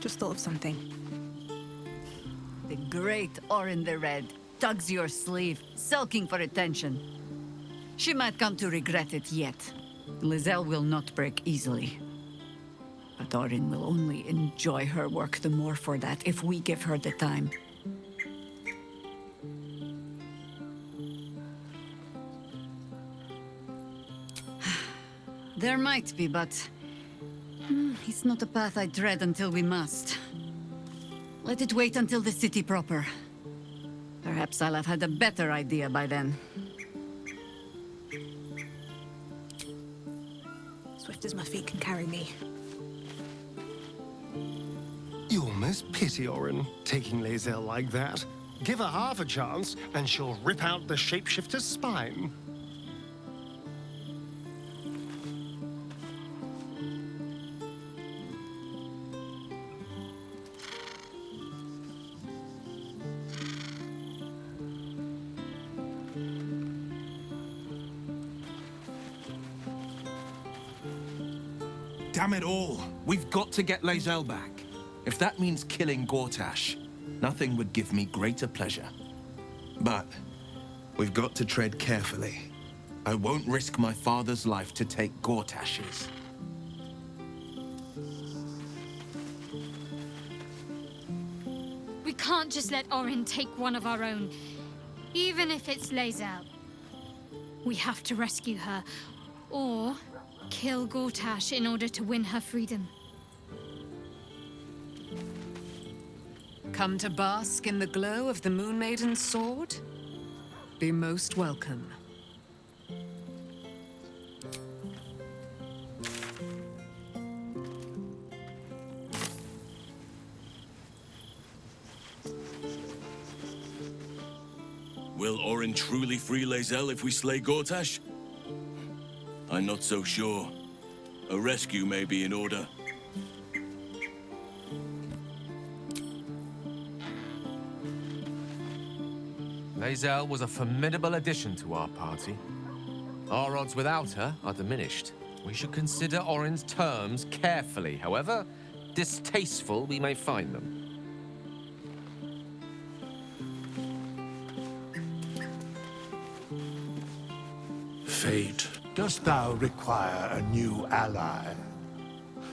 Just thought of something. The great Orin the Red tugs your sleeve, sulking for attention. She might come to regret it yet. Lizelle will not break easily. But Orin will only enjoy her work the more for that if we give her the time. There might be, but... it's not a path I tread until we must. Let it wait until the city proper. Perhaps I'll have had a better idea by then. Swift as my feet can carry me. You almost pity Orin, taking Lizelle like that. Give her half a chance, and she'll rip out the shapeshifter's spine. Damn it all! We've got to get Lizelle back. If that means killing Gortash, nothing would give me greater pleasure. But we've got to tread carefully. I won't risk my father's life to take Gortash's. We can't just let Orin take one of our own, even if it's Lizelle. We have to rescue her, or kill Gortash in order to win her freedom. Come to bask in the glow of the Moon Maiden's sword? Be most welcome. Will Orin truly free Lizelle if we slay Gortash? I'm not so sure. A rescue may be in order. Lizelle was a formidable addition to our party. Our odds without her are diminished. We should consider Orin's terms carefully, however distasteful we may find them. Fate. Dost thou require a new ally?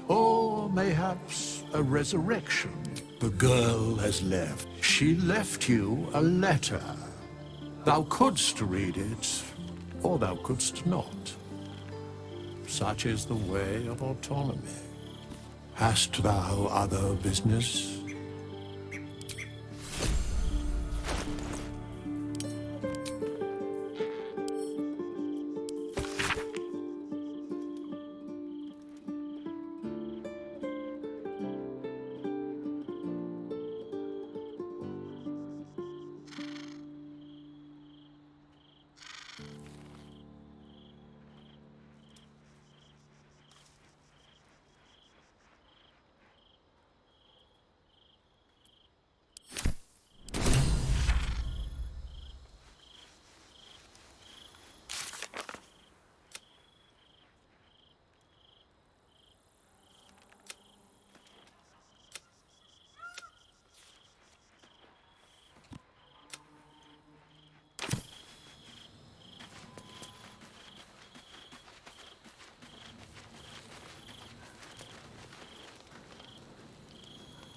Or mayhaps a resurrection? The girl has left. She left you a letter. Thou couldst read it, or thou couldst not. Such is the way of autonomy. Hast thou other business?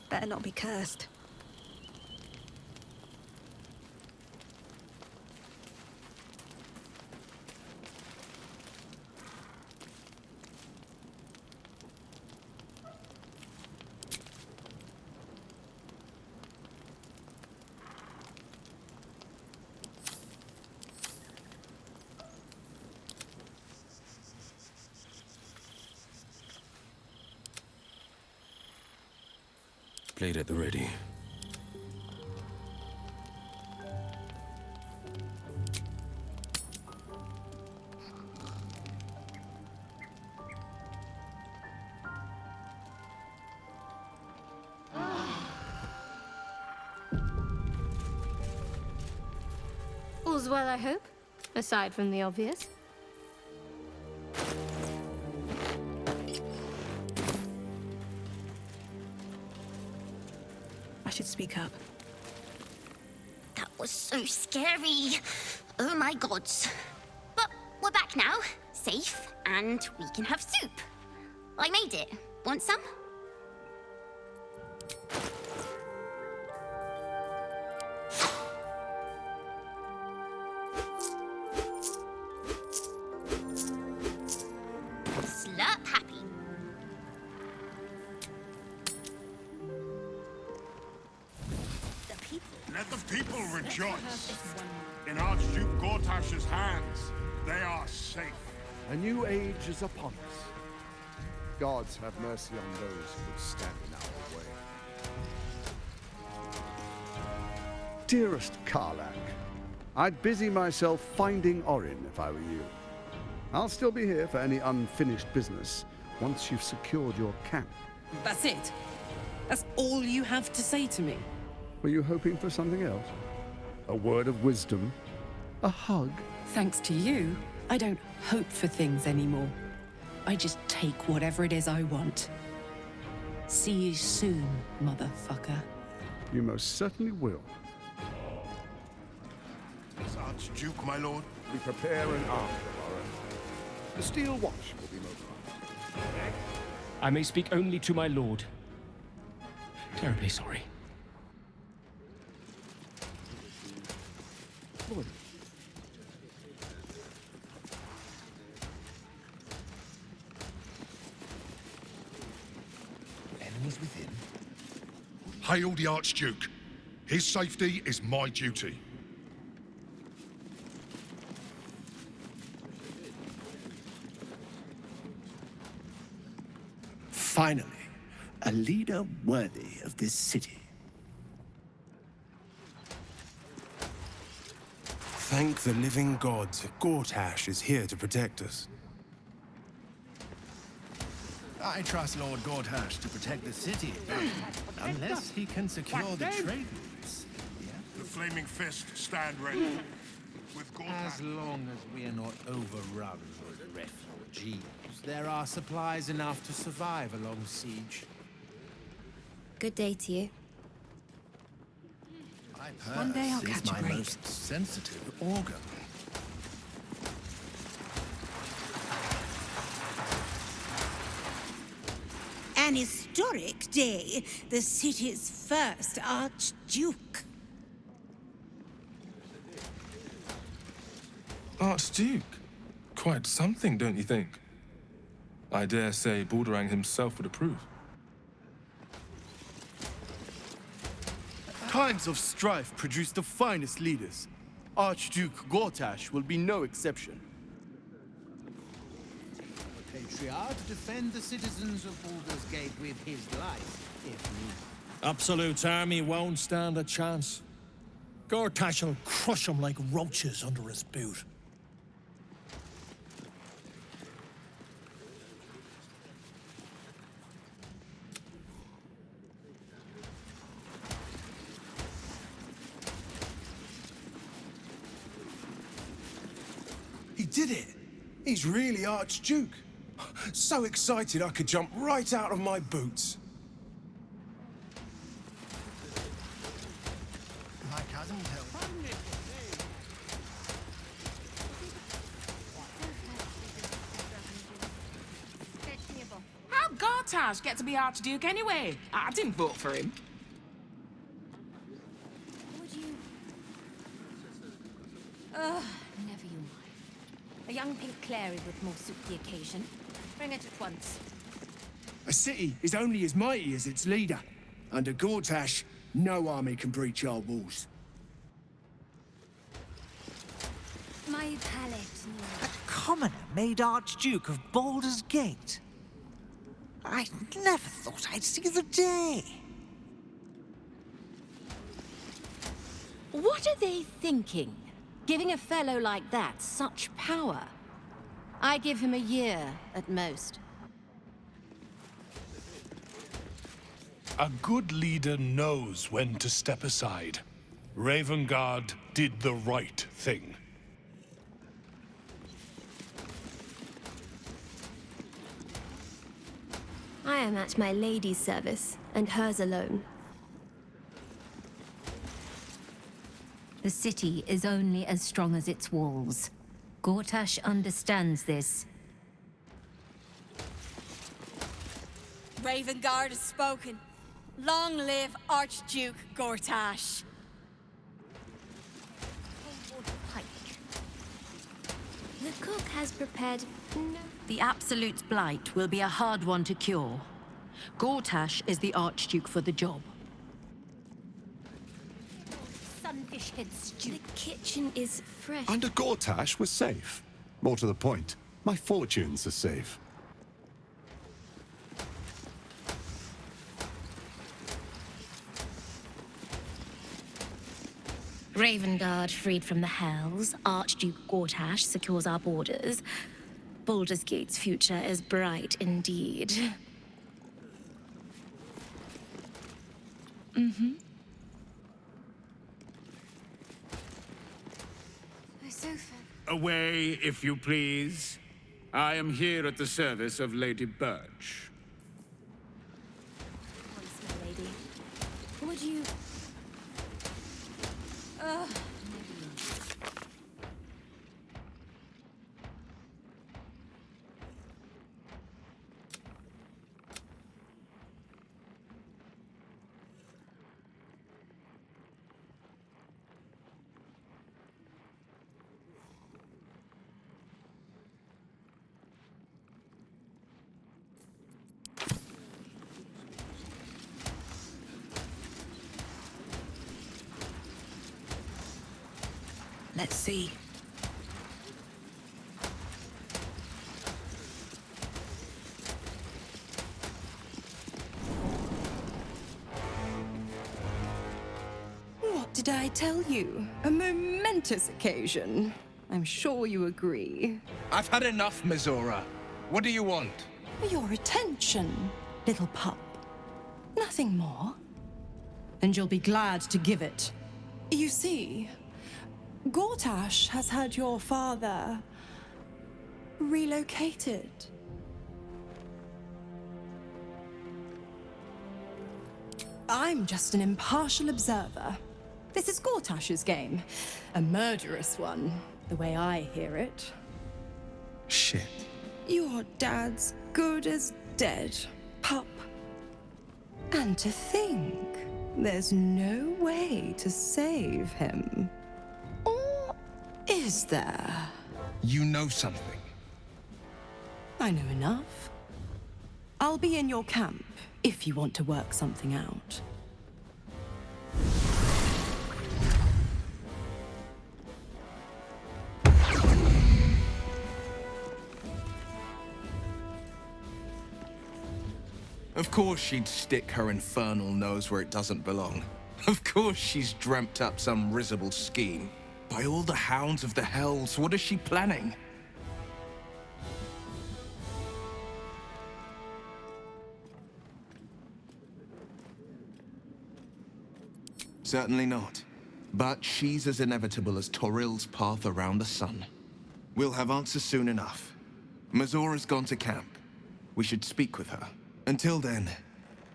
Better not be cursed. Blade at the ready. All's well, I hope, aside from the obvious. I should speak up. That was so scary. Oh my gods. But we're back now, safe, and we can have soup. I made it. Want some? Slurp happy. The people. Let the people rejoice. In Archduke Gortash's hands, they are safe. A new age is upon us. Gods have mercy on those who would stand in our way. Dearest Karlak, I'd busy myself finding Orin if I were you. I'll still be here for any unfinished business once you've secured your camp. That's it? That's all you have to say to me? Were you hoping for something else? A word of wisdom? A hug? Thanks to you, I don't hope for things anymore. I just take whatever it is I want. See you soon, motherfucker. You most certainly will. Yes, Archduke, my lord. We prepare an army of our own. The Steel Watch will be mobilized. I may speak only to my lord. Terribly sorry. Lord. Enemies within. Hail the Archduke. His safety is my duty. Finally, a leader worthy of this city. Thank the living gods. Gortash is here to protect us. I trust Lord Gortash to protect the city, unless he can secure the trade routes. The Flaming Fist stand ready. With Gortash. As long as we are not overrun with refugees, there are supplies enough to survive a long siege. Good day to you. My One day I'll purse catch is a my break. most sensitive organ. An historic day, the city's first Archduke. Archduke? Quite something, don't you think? I dare say Baldur himself would approve. Times of strife produce the finest leaders. Archduke Gortash will be no exception. The Patriarch defend the citizens of Baldur's Gate with his life, if need. Absolute army won't stand a chance. Gortash will crush them like roaches under his boot. He did it! He's really Archduke. So excited I could jump right out of my boots. My cousin told me. How'd Gortash get to be Archduke anyway? I didn't vote for him. Ugh, never you mind. A young pink Clary would more suit the occasion. Bring it at once. A city is only as mighty as its leader. Under Gortash, no army can breach our walls. My palate. A commoner made Archduke of Baldur's Gate. I never thought I'd see the day. What are they thinking? Giving a fellow like that such power? I give him a year at most. A good leader knows when to step aside. Ravengard did the right thing. I am at my lady's service, and hers alone. The city is only as strong as its walls. Gortash understands this. Ravengard has spoken. Long live Archduke Gortash. The cook has prepared The Absolute's blight will be a hard one to cure. Gortash is the Archduke for the job. sunfish head stew. The kitchen is fresh. Under Gortash, we're safe. More to the point, my fortunes are safe. Ravengard freed from the Hells. Archduke Gortash secures our borders. Baldur's Gate's future is bright indeed. Mm-hmm. The sofa. Away, if you please. I am here at the service of Lady Birch. Once, my lady. Would you... Ugh. Let's see. What did I tell you? A momentous occasion. I'm sure you agree. I've had enough, Mizora. What do you want? Your attention, little pup. Nothing more. And you'll be glad to give it. You see, Gortash has had your father relocated. I'm just an impartial observer. This is Gortash's game. A murderous one, the way I hear it. Shit. Your dad's good as dead, pup. And to think, there's no way to save him. Or is there? You know something. I know enough. I'll be in your camp if you want to work something out. Of course she'd stick her infernal nose where it doesn't belong. Of course she's dreamt up some risible scheme. By all the hounds of the hells, what is she planning? Certainly not. But she's as inevitable as Torril's path around the sun. We'll have answers soon enough. Mizora's gone to camp. We should speak with her. Until then,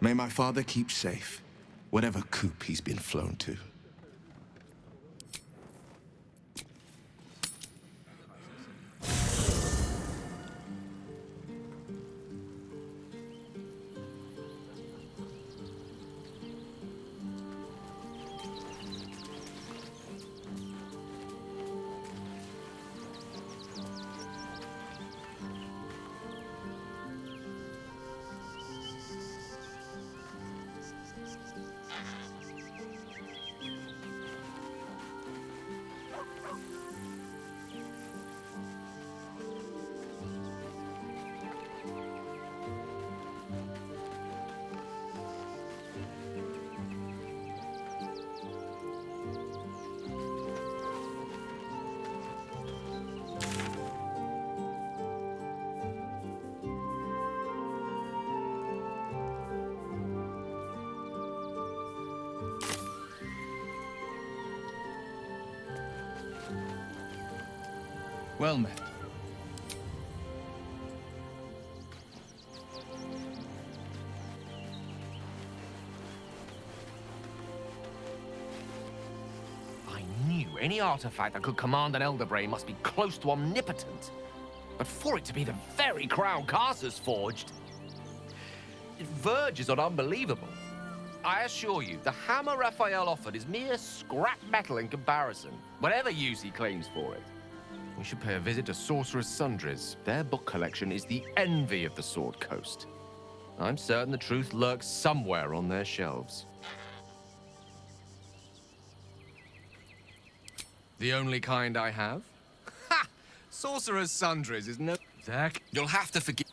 may my father keep safe, whatever coop he's been flown to. Well met. I knew any artifact that could command an Elder Brain must be close to omnipotent. But for it to be the very crown Carcer's forged, it verges on unbelievable. I assure you, the hammer Raphael offered is mere scrap metal in comparison, whatever use he claims for it. We should pay a visit to Sorcerer's Sundries. Their book collection is the envy of the Sword Coast. I'm certain the truth lurks somewhere on their shelves. The only kind I have? Ha! Sorcerer's Sundries is no... Zach, you'll have to forgive...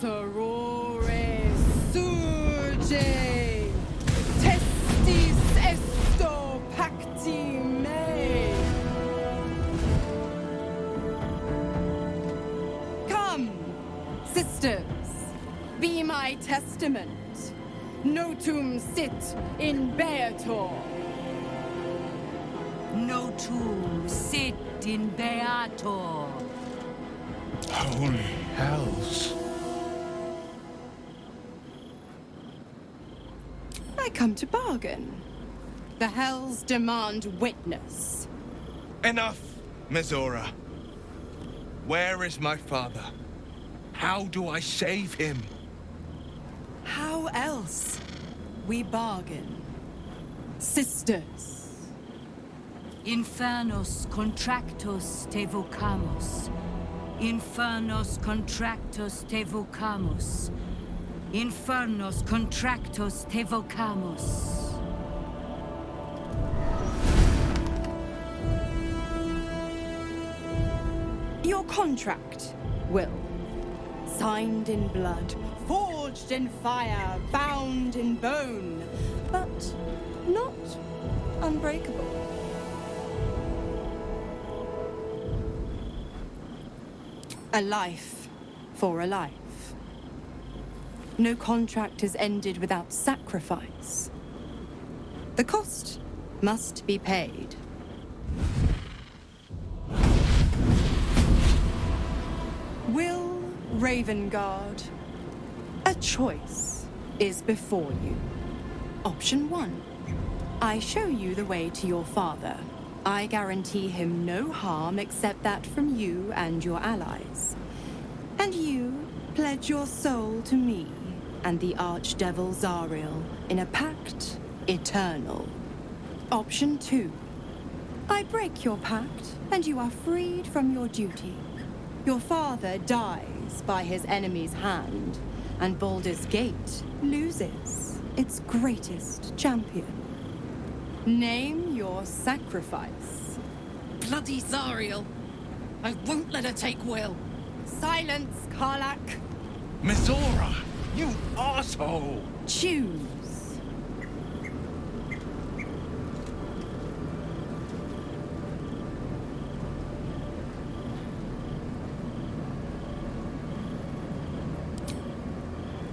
Sorore surge, testis esto pacti me. Come, sisters, be my testament. Notum sit in beator. Notum sit in beator. Holy hells. I come to bargain. The hells demand witness. Enough, Mizora. Where is my father? How do I save him? How else? We bargain. Sisters. Infernos contractos te vocamus. Infernos contractos te vocamus. Infernos contractos te vocamus. Your contract, Will. Signed in blood, forged in fire, bound in bone, but not unbreakable. A life for a life. No contract is ended without sacrifice. The cost must be paid. Will Ravengard, a choice is before you. Option 1. I show you the way to your father. I guarantee him no harm except that from you and your allies. And you pledge your soul to me and the Archdevil Zariel in a pact eternal. Option 2. I break your pact and you are freed from your duty. Your father dies by his enemy's hand, and Baldur's Gate loses its greatest champion. Name your sacrifice. Bloody Zariel! I won't let her take Will. Silence, Karlak. Mizora, you asshole! Choose.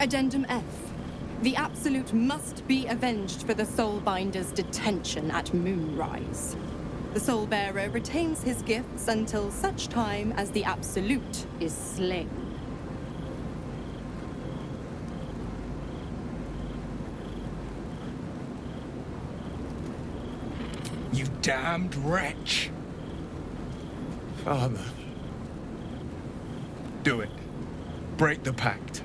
Addendum F. The Absolute must be avenged for the Soulbinder's detention at Moonrise. The Soulbearer retains his gifts until such time as the Absolute is slain. You damned wretch! Father. Do it. Break the pact.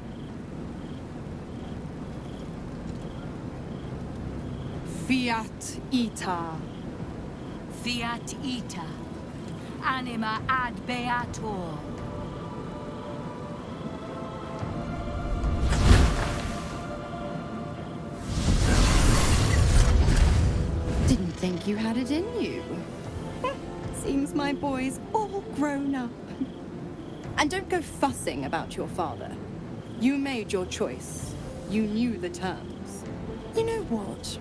Fiat Ita. Fiat ita. Anima ad beator. Didn't think you had it in you. Seems my boy's all grown up. And don't go fussing about your father. You made your choice. You knew the terms. You know what?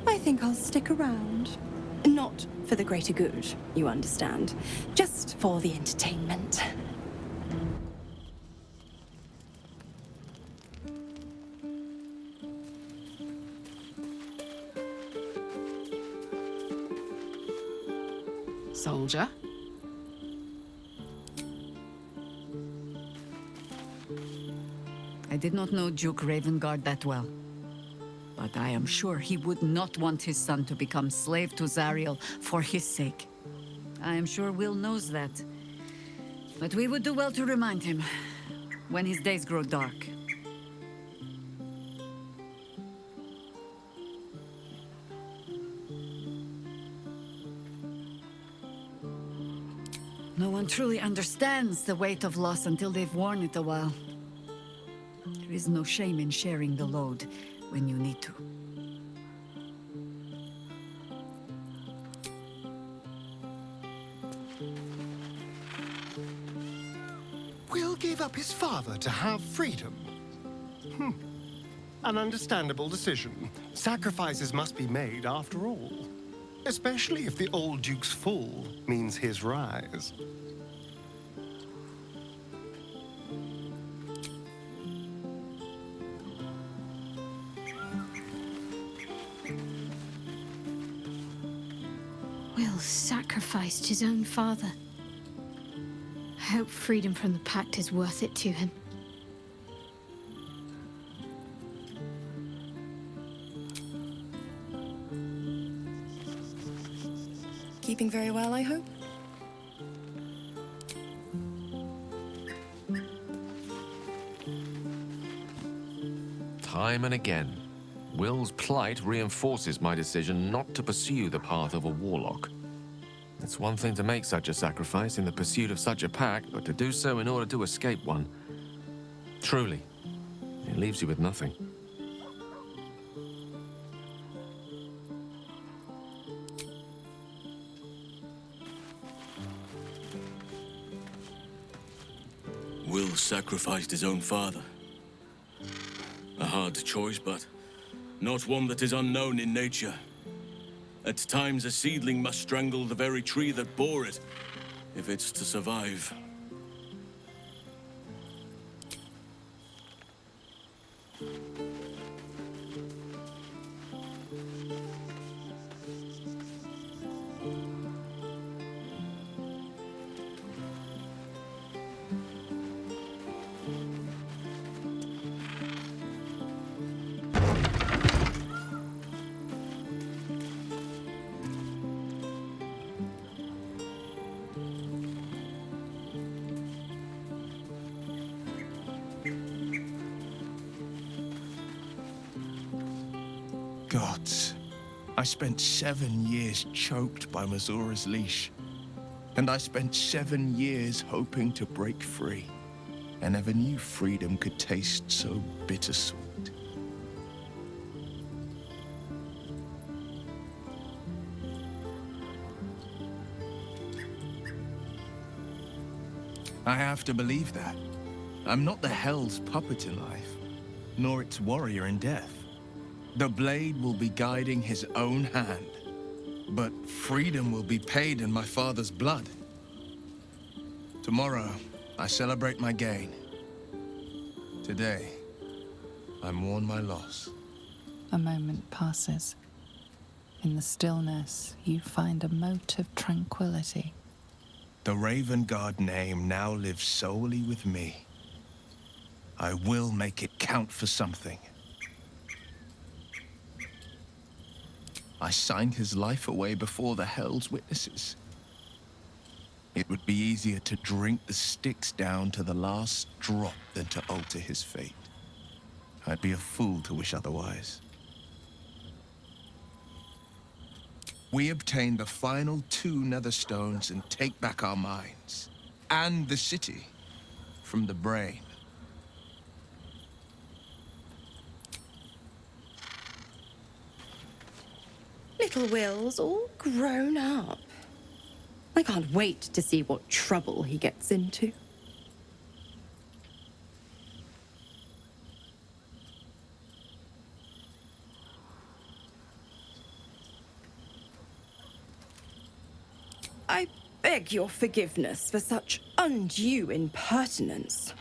I think I'll stick around. Not for the greater good, you understand. Just for the entertainment. Soldier? I did not know Duke Ravengard that well. But I am sure he would not want his son to become slave to Zariel for his sake. I am sure Will knows that. But we would do well to remind him when his days grow dark. No one truly understands the weight of loss until they've worn it a while. There is no shame in sharing the load when you need to. Will gave up his father to have freedom. An understandable decision. Sacrifices must be made after all. Especially if the old Duke's fall means his rise. Will sacrificed his own father. I hope freedom from the Pact is worth it to him. Keeping very well, I hope? Time and again, Will's plight reinforces my decision not to pursue the path of a warlock. It's one thing to make such a sacrifice in the pursuit of such a pact, but to do so in order to escape one. Truly, it leaves you with nothing. Will sacrificed his own father. A hard choice, but not one that is unknown in nature. At times, a seedling must strangle the very tree that bore it, if it's to survive. Gods, I spent 7 years choked by Mazura's leash. And I spent 7 years hoping to break free. I never knew freedom could taste so bittersweet. I have to believe that. I'm not the Hell's puppet in life, nor its warrior in death. The blade will be guiding his own hand, but freedom will be paid in my father's blood. Tomorrow, I celebrate my gain. Today, I mourn my loss. A moment passes. In the stillness, you find a mote of tranquility. The Raven Guard name now lives solely with me. I will make it count for something. I signed his life away before the Hell's witnesses. It would be easier to drink the Styx down to the last drop than to alter his fate. I'd be a fool to wish otherwise. We obtain the final 2 nether stones and take back our minds. And the city from the brain. Little Will's all grown up. I can't wait to see what trouble he gets into. I beg your forgiveness for such undue impertinence.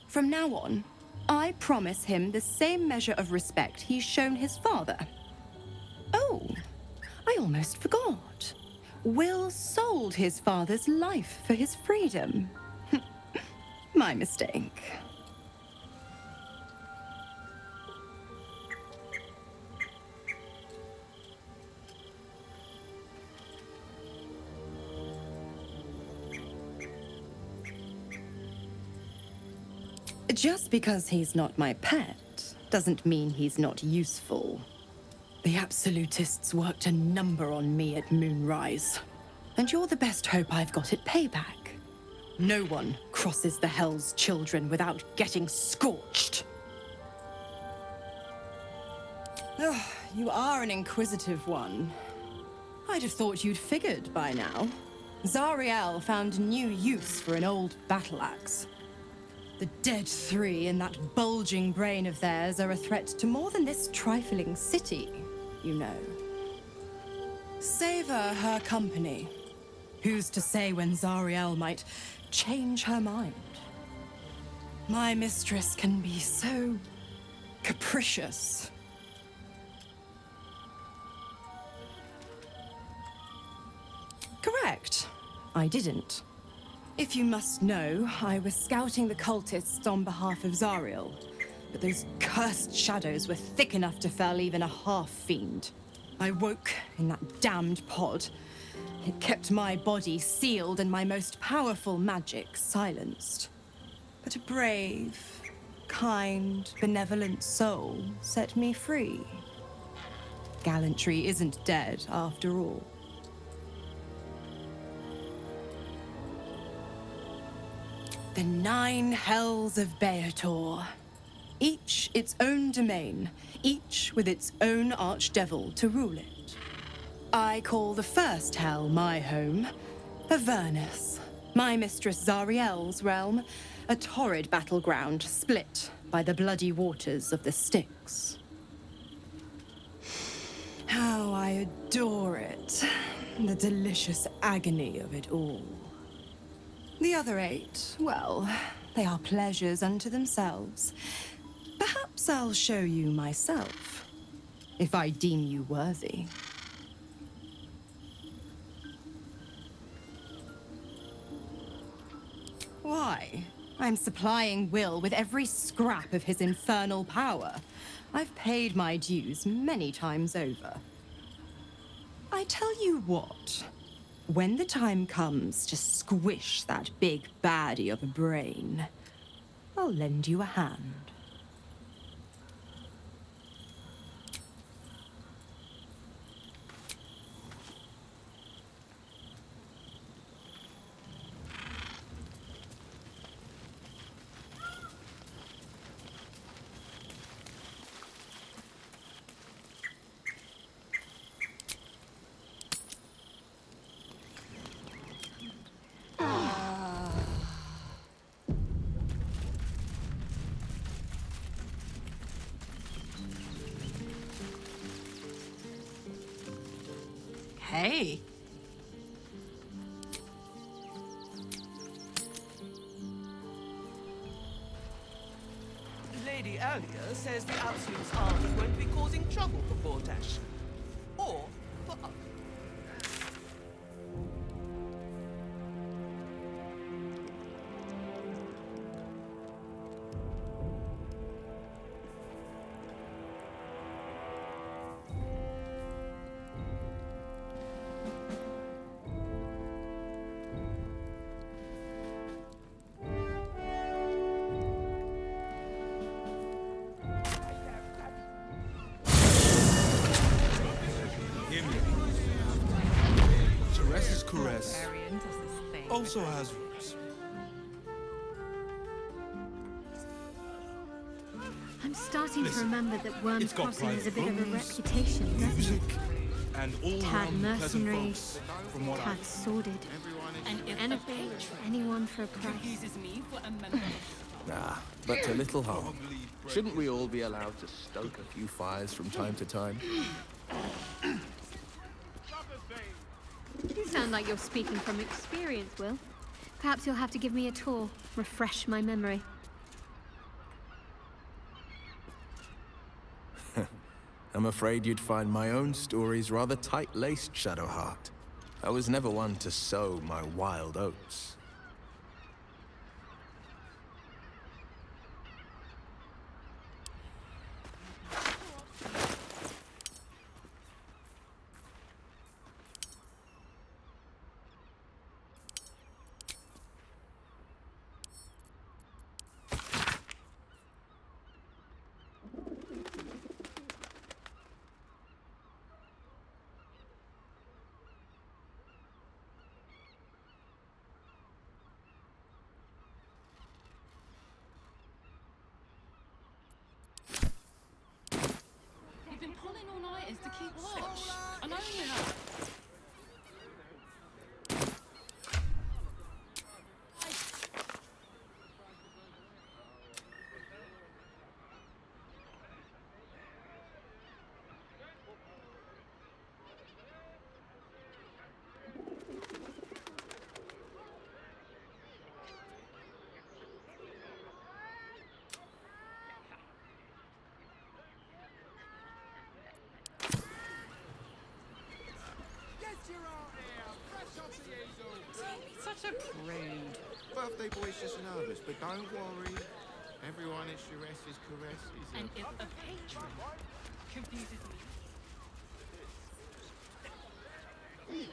From now on, I promise him the same measure of respect he's shown his father. Oh, I almost forgot. Will sold his father's life for his freedom. My mistake. Just because he's not my pet doesn't mean he's not useful. The Absolutists worked a number on me at Moonrise, and you're the best hope I've got at payback. No one crosses the Hell's Children without getting scorched. Oh, you are an inquisitive one. I'd have thought you'd figured by now. Zariel found new use for an old battle axe. The dead 3 in that bulging brain of theirs are a threat to more than this trifling city, you know. Savor her company. Who's to say when Zariel might change her mind? My mistress can be so capricious. Correct. I didn't. If you must know, I was scouting the cultists on behalf of Zariel, but those cursed shadows were thick enough to fell even a half-fiend. I woke in that damned pod. It kept my body sealed and my most powerful magic silenced. But a brave, kind, benevolent soul set me free. Gallantry isn't dead, after all. The 9 hells of Beator. Each its own domain, each with its own archdevil to rule it. I call the first hell my home, Avernus. My mistress Zariel's realm, a torrid battleground split by the bloody waters of the Styx. How I adore it, the delicious agony of it all. The other 8, well, they are pleasures unto themselves. Perhaps I'll show you myself, if I deem you worthy. Why? I'm supplying Will with every scrap of his infernal power. I've paid my dues many times over. I tell you what. When the time comes to squish that big baddie of a brain, I'll lend you a hand. Hey. Lady Alias says the Absolute's army won't be causing trouble for Vortash. Or for us. Teresa's caress also has roots. I'm starting to Listen, remember that Worm's it's got Crossing has a bit private of a rooms, reputation, doesn't music, it? and Tad all-round pleasant mercenary, folks, from what tad sordid. And if Anything, anyone for a price. confuses me for a member. Nah, but to little harm. Shouldn't we all be allowed to stoke a few fires from time to time? You sound like you're speaking from experience, Will. Perhaps you'll have to give me a tour, refresh my memory. I'm afraid you'd find my own stories rather tight-laced, Shadowheart. I was never one to sow my wild oats. You've been pulling all-nighters to keep watch. I know you have. Such a prude. Birthday boy's just nervous, but don't worry. Everyone at Shures's caress is And if a patron confuses me.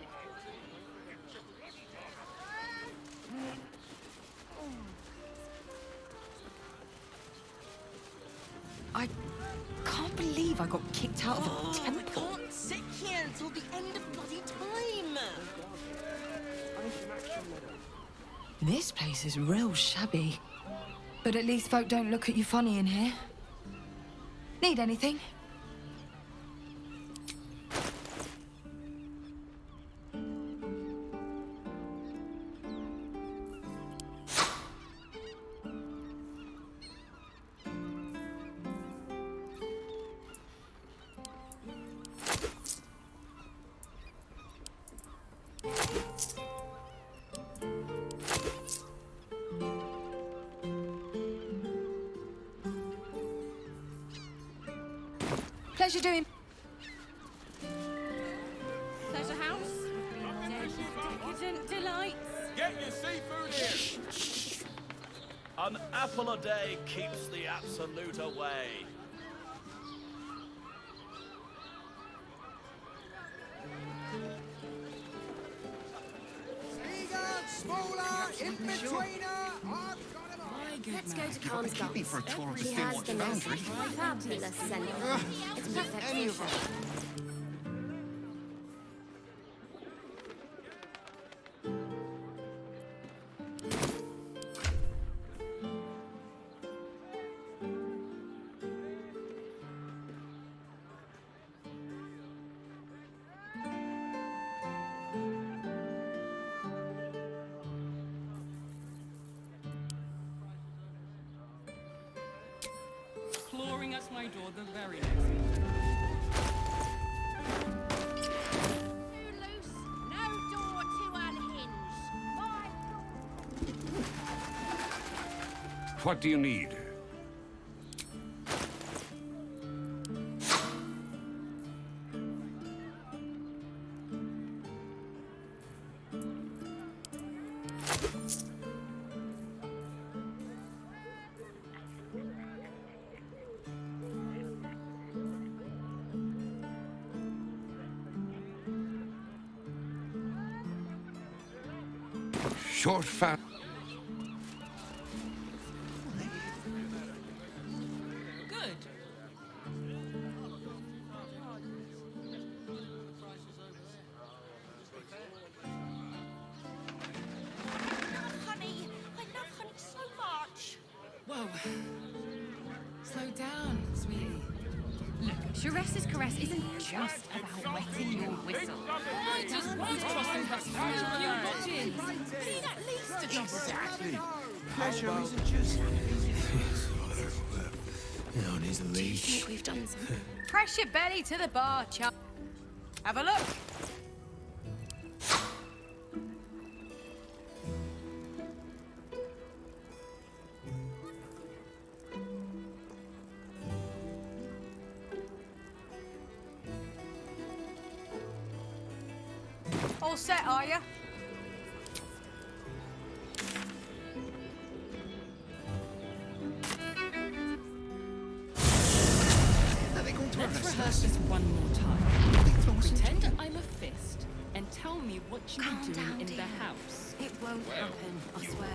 I can't believe I got kicked out of a temple. We can't sit here until the end of bloody time. This place is real shabby. But at least folk don't look at you funny in here. Need anything? Pleasure doing. Pleasure house. Decadent delights. Get your seafood here! An apple a day keeps the absolute away. Smaller, in-betweener, Let's go to Khan's Guns. He has the most fabulous scent. It's perfect for sure. Clawing at my door the very next morning. Too loose, no door to unhinge. What do you need? Short fat. Good. Honey, I love honey so much. Whoa. Slow down, sweetie. Look, Sharessa's caress isn't just about wetting your whistle. I just want crossing the street of you watching. Need at least a double. Exactly. Pleasure isn't just... On his leash. We've done something. Press your belly to the bar, chap. Have a look. All set, are you? Let's rehearse this one more time. Pretend I'm a fist and tell me what you Calm were doing down, in dear. the house. It won't happen, I swear.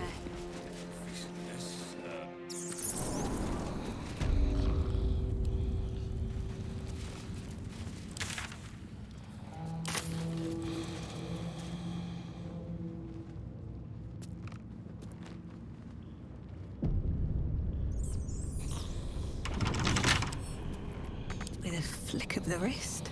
With a flick of the wrist.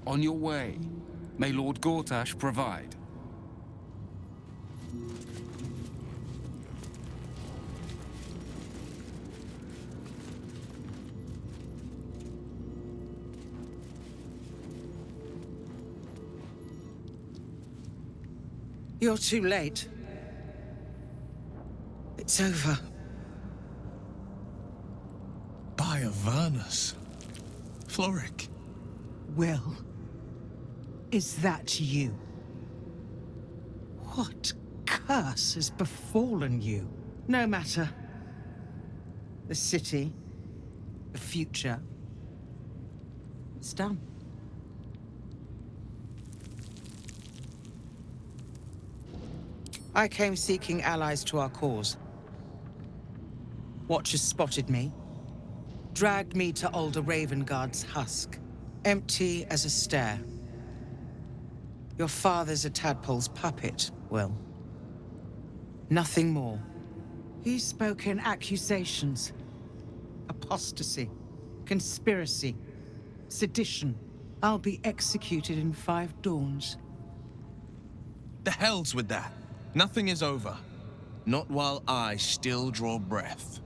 On your way. May Lord Gortash provide. You're too late. It's over. By Avernus. Floric. Will, is that you? What curse has befallen you? No matter. The city, the future, it's done. I came seeking allies to our cause. Watchers spotted me, dragged me to Alder Ravengard's husk, empty as a stair. Your father's a tadpole's puppet, Will. Nothing more. He spoke in accusations. Apostasy, conspiracy, sedition. I'll be executed in 5 dawns. The hell's with that. Nothing is over. Not while I still draw breath.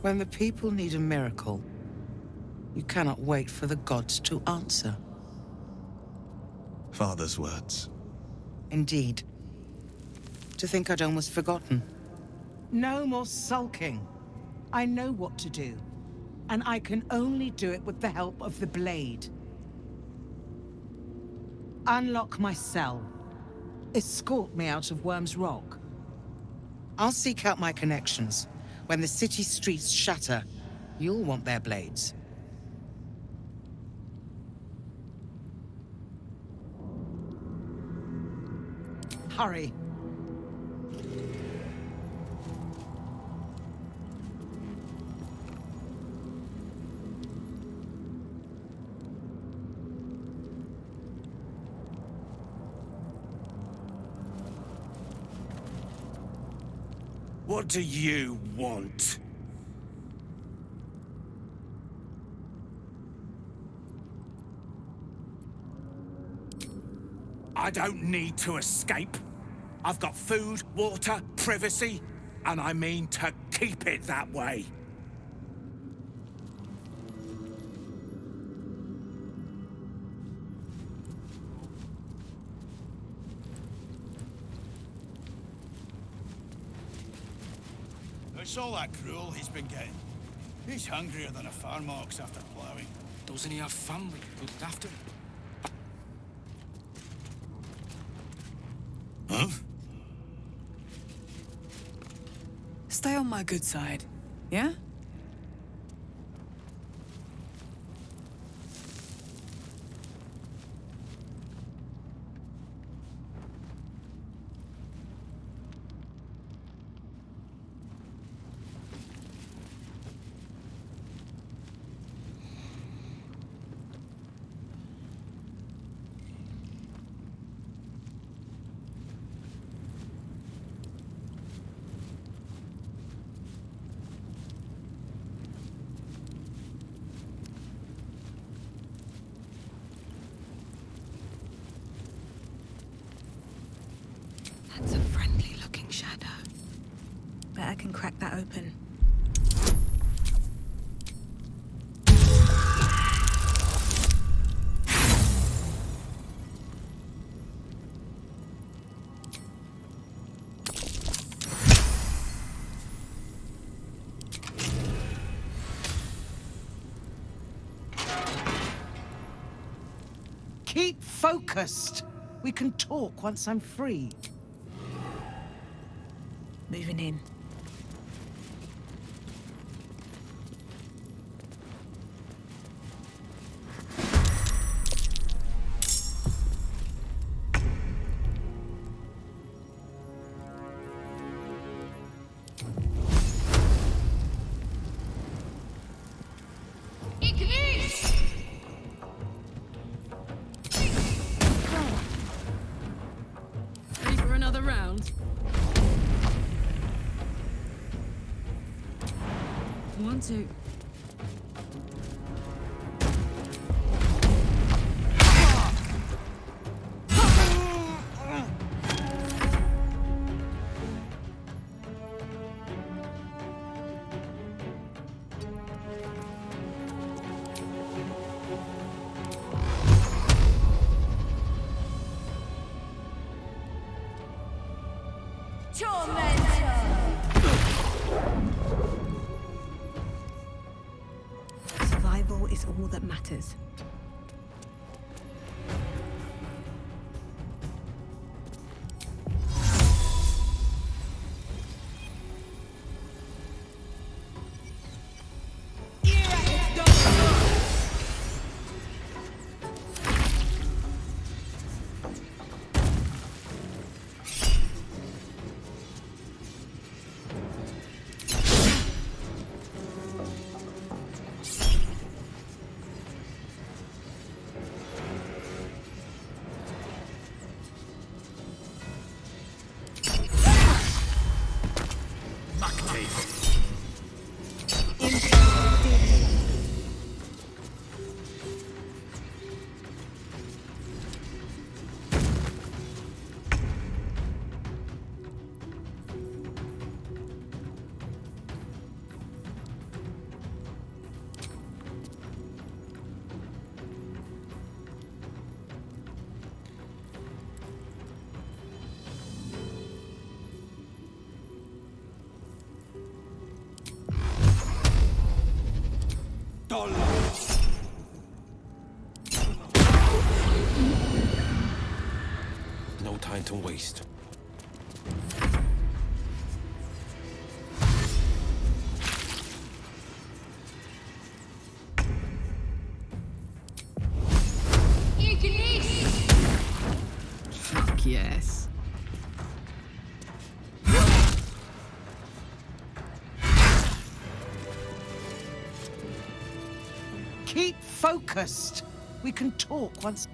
When the people need a miracle, you cannot wait for the gods to answer. Father's words. Indeed. To think I'd almost forgotten. No more sulking. I know what to do. And I can only do it with the help of the blade. Unlock my cell. Escort me out of Worm's Rock. I'll seek out my connections. When the city streets shatter, you'll want their blades. Hurry. What do you want? I don't need to escape. I've got food, water, privacy, and I mean to keep it that way. It's all that gruel he's been getting. He's hungrier than a farm ox after ploughing. Doesn't he have family looked after him? Huh? Stay on my good side, yeah? That's a friendly-looking shadow. Bet I can crack that open. Keep focused. We can talk once I'm free. Moving in. Ready for another round? One, two. Survival is all that matters. No time to waste. Fuck yes. Keep focused. We can talk once...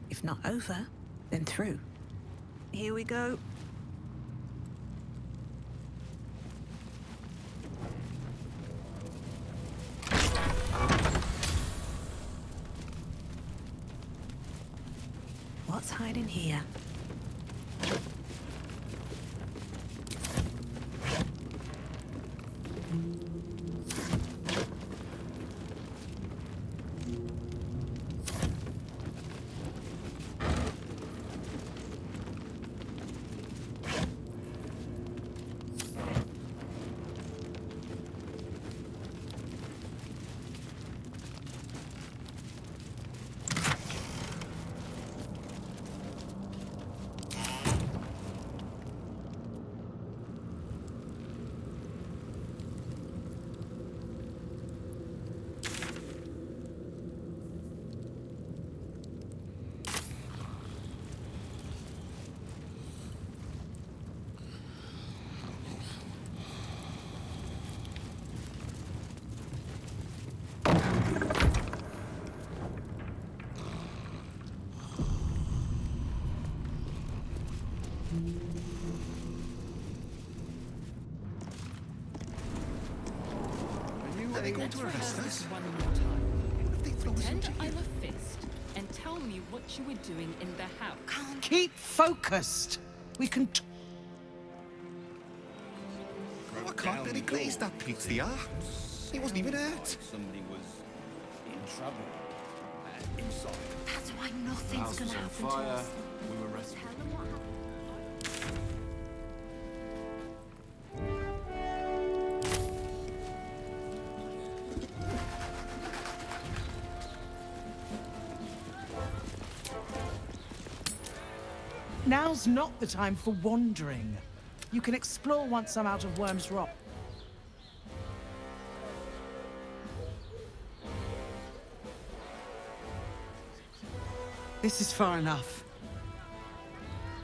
If not over, then through. Here we go. What's hiding here? Are they going to arrest us? One more time. Pretend I'm a fist and tell me what you were doing in the house. Keep focused. We can. I can't believe Glaze that beats the art. He wasn't even hurt. Somebody was in trouble. Inside. That's why nothing's gonna happen to us. We were rescued. Tell them what happened. Now's not the time for wandering. You can explore once I'm out of Worm's Rock. This is far enough.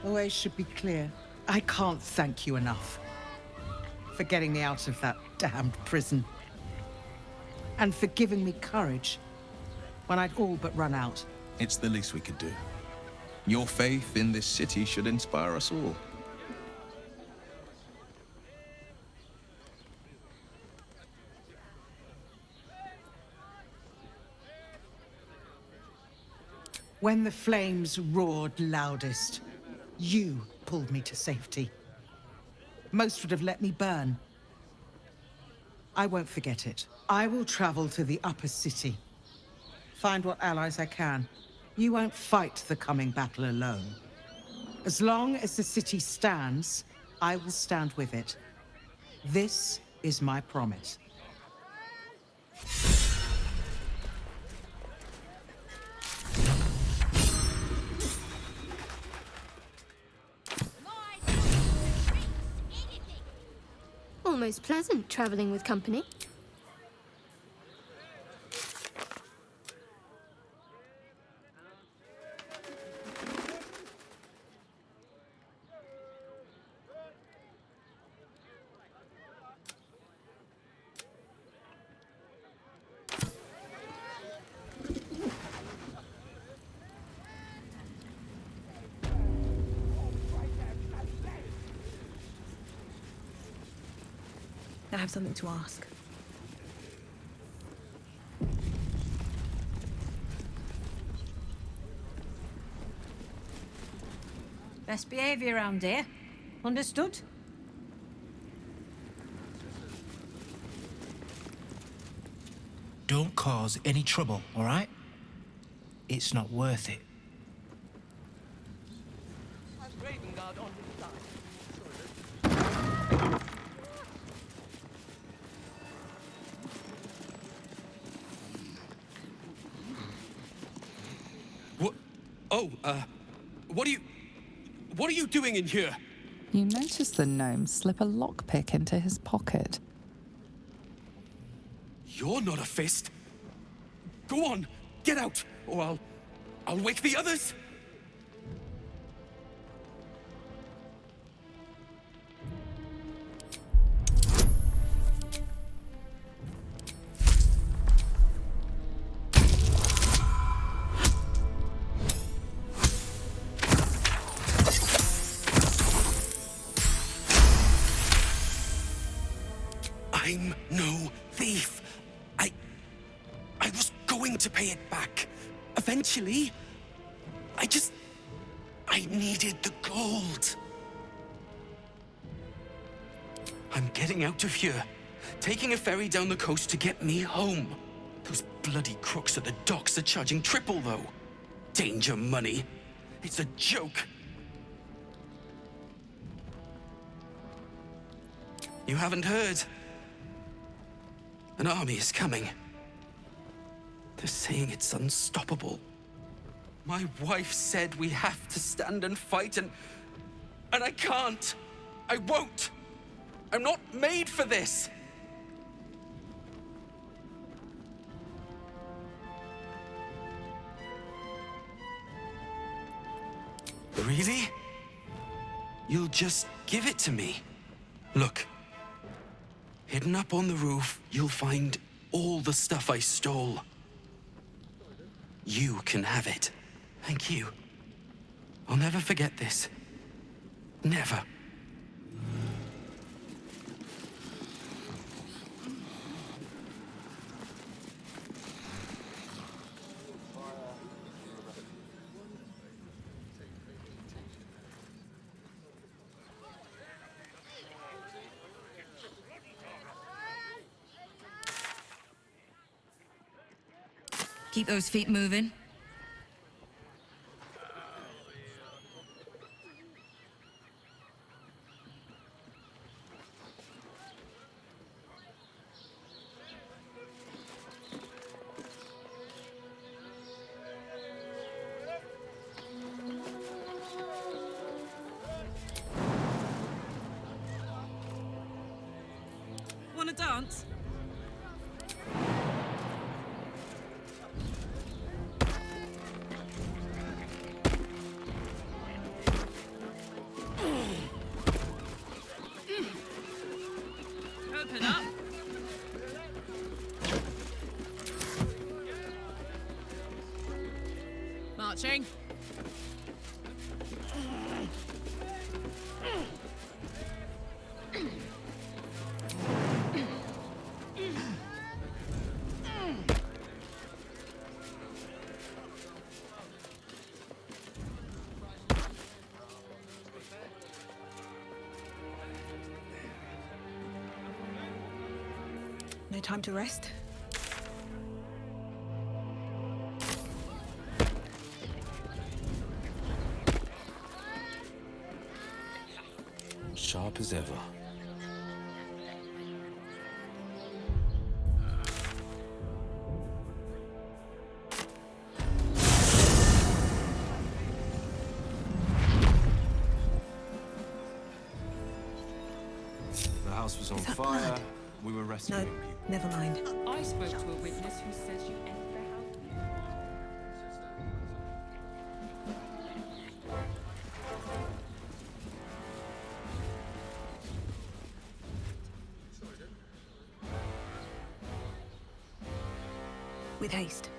The way should be clear. I can't thank you enough for getting me out of that damned prison. And for giving me courage when I'd all but run out. It's the least we could do. Your faith in this city should inspire us all. When the flames roared loudest, you pulled me to safety. Most would have let me burn. I won't forget it. I will travel to the upper city. Find what allies I can. You won't fight the coming battle alone. As long as the city stands, I will stand with it. This is my promise. Almost pleasant traveling with company. I have something to ask. Best behavior around here. Understood? Don't cause any trouble, all right? It's not worth it. What are you doing in here? You notice the gnome slip a lockpick into his pocket. You're not a fist. Go on, get out, or I'll wake the others. I'm no thief. I was going to pay it back. Eventually. I needed the gold. I'm getting out of here. Taking a ferry down the coast to get me home. Those bloody crooks at the docks are charging triple, though. Danger money. It's a joke. You haven't heard? An army is coming. They're saying it's unstoppable. My wife said we have to stand and fight, and I can't. I won't. I'm not made for this. Really? You'll just give it to me? Look. Hidden up on the roof, you'll find all the stuff I stole. You can have it. Thank you. I'll never forget this. Never. Keep those feet moving. Wanna dance? Open up. Marching. No time to rest? Sharp as ever. The house was on Is that fire. blood? We were rescuing No, people. never mind. I spoke to a witness who says you entered the house. With haste.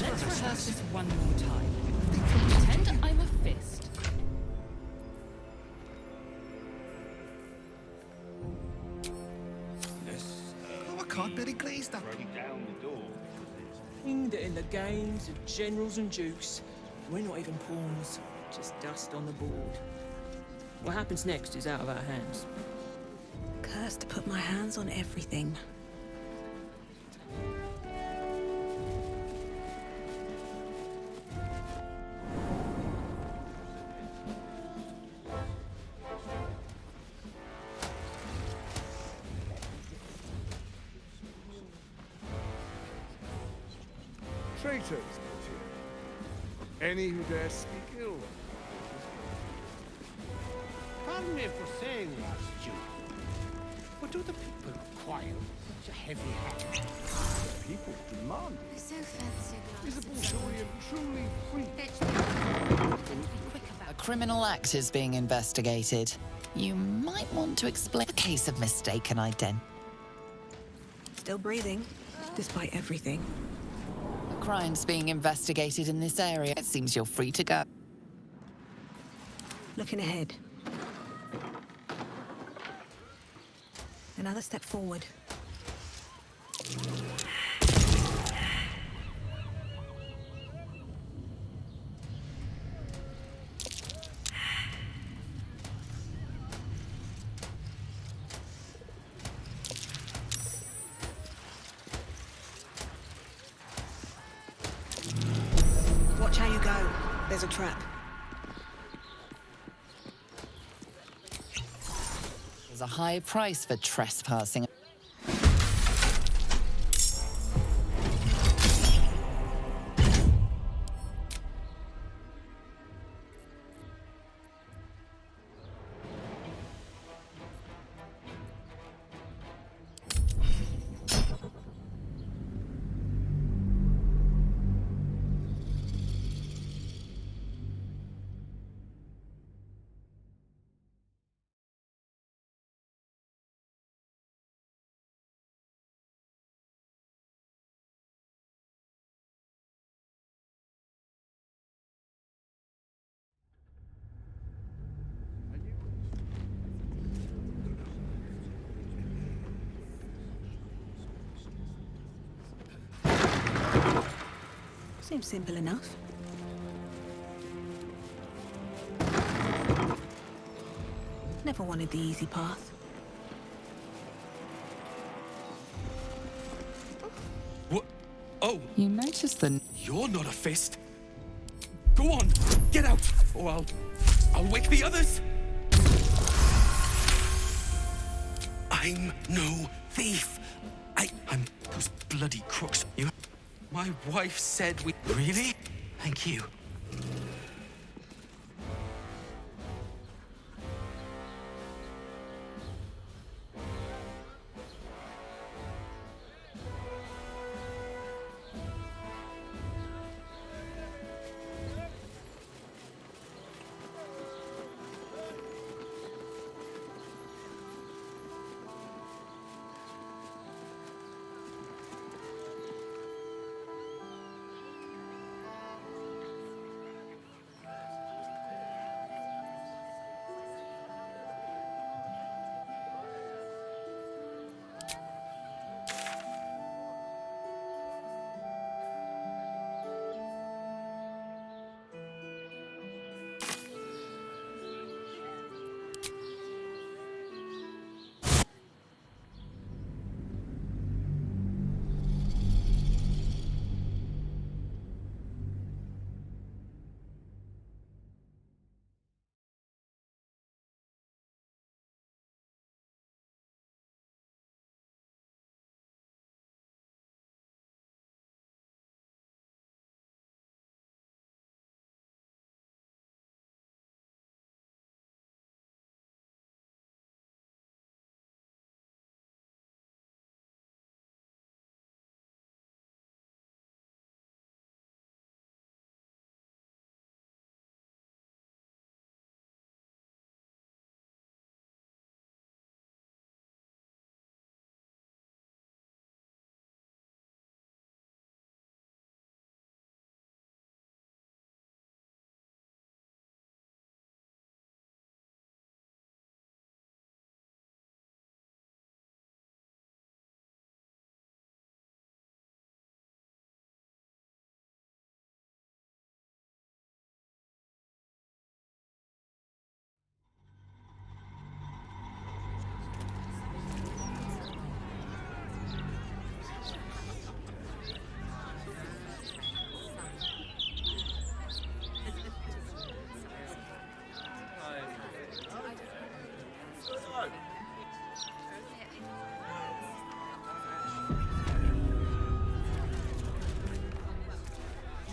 Let's rehearse this one more time. Pretend I'm a fist. card Betty glazed up. Down the door. Thing that in the games of generals and dukes, we're not even pawns, just dust on the board. What happens next is out of our hands. Cursed to put my hands on everything. Traitors, my dear. Any who dare speak ill. Pardon me for saying, Last Duke, but do the people require such a heavy hand? The people demand it. So fancy Is a Baldurian truly free? A criminal act is being investigated. You might want to explain a case of mistaken identity. Still breathing, despite everything. A crime's being investigated in this area. It seems you're free to go. Looking ahead. Another step forward. Watch how you go. There's a trap. There's a high price for trespassing. Seems simple enough. Never wanted the easy path. What? Oh! You notice the... You're not a fist. Go on, get out, or I'll wake the others. I'm no thief. I'm those bloody crooks. My wife said we... Really? Thank you.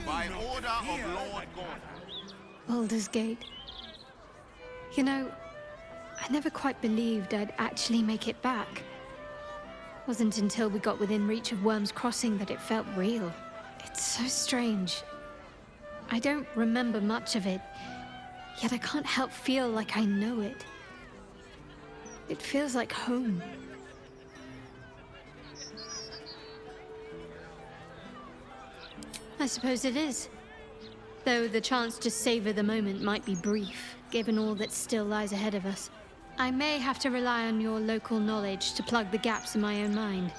By order of Lord Gordon. Baldur's Gate. You know, I never quite believed I'd actually make it back. Wasn't until we got within reach of Worm's Crossing that it felt real. It's so strange. I don't remember much of it, yet I can't help feel like I know it. It feels like home. I suppose it is. Though the chance to savor the moment might be brief, given all that still lies ahead of us. I may have to rely on your local knowledge to plug the gaps in my own mind.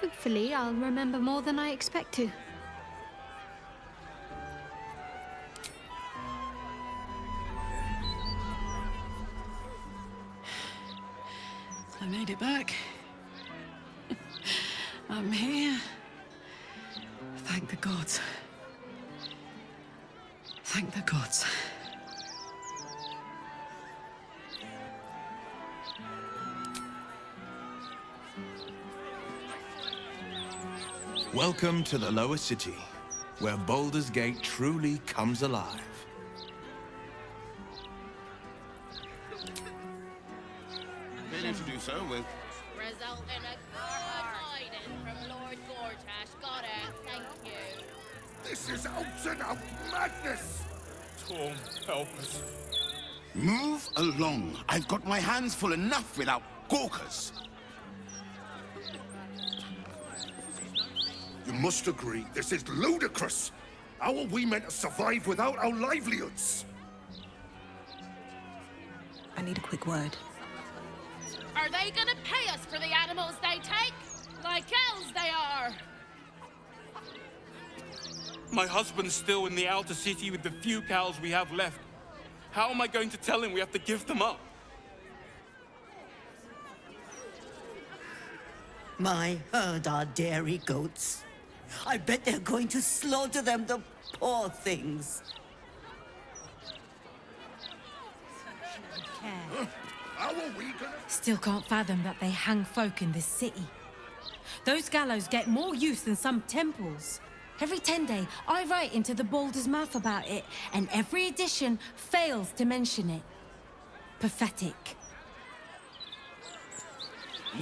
Hopefully, I'll remember more than I expect to. I made it back. I'm here. Thank the gods. Thank the gods. Welcome to the Lower City, where Baldur's Gate truly comes alive. Failing to do so will... Result in a guidance from Lord Gortash. Got it. Thank you. This is out and out madness! Tom, help us. Move along. I've got my hands full enough without gawkers. You must agree, this is ludicrous! How are we meant to survive without our livelihoods? I need a quick word. Are they gonna pay us for the animals they take? Like elves they are! My husband's still in the outer city with the few cows we have left. How am I going to tell him we have to give them up? My herd are dairy goats. I bet they're going to slaughter them, the poor things. How are we gonna... Still can't fathom that they hang folk in this city. Those gallows get more use than some temples. Every 10 day, I write into the Baldur's Mouth about it, and every edition fails to mention it. Pathetic.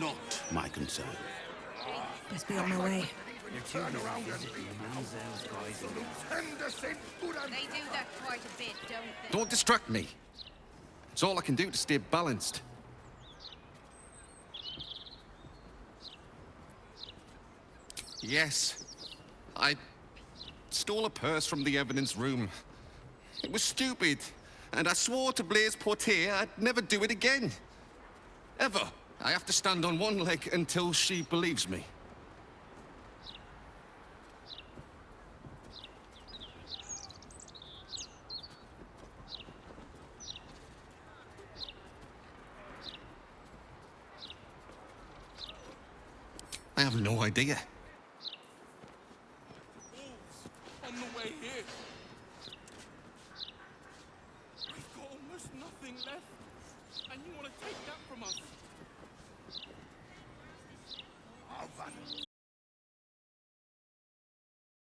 Not my concern. Best be on my way. Turn around and They do that quite a bit, don't they? Don't distract me. It's all I can do to stay balanced. Yes, I stole a purse from the evidence room. It was stupid, and I swore to Blaise Portier I'd never do it again. Ever. I have to stand on one leg until she believes me. I have no idea.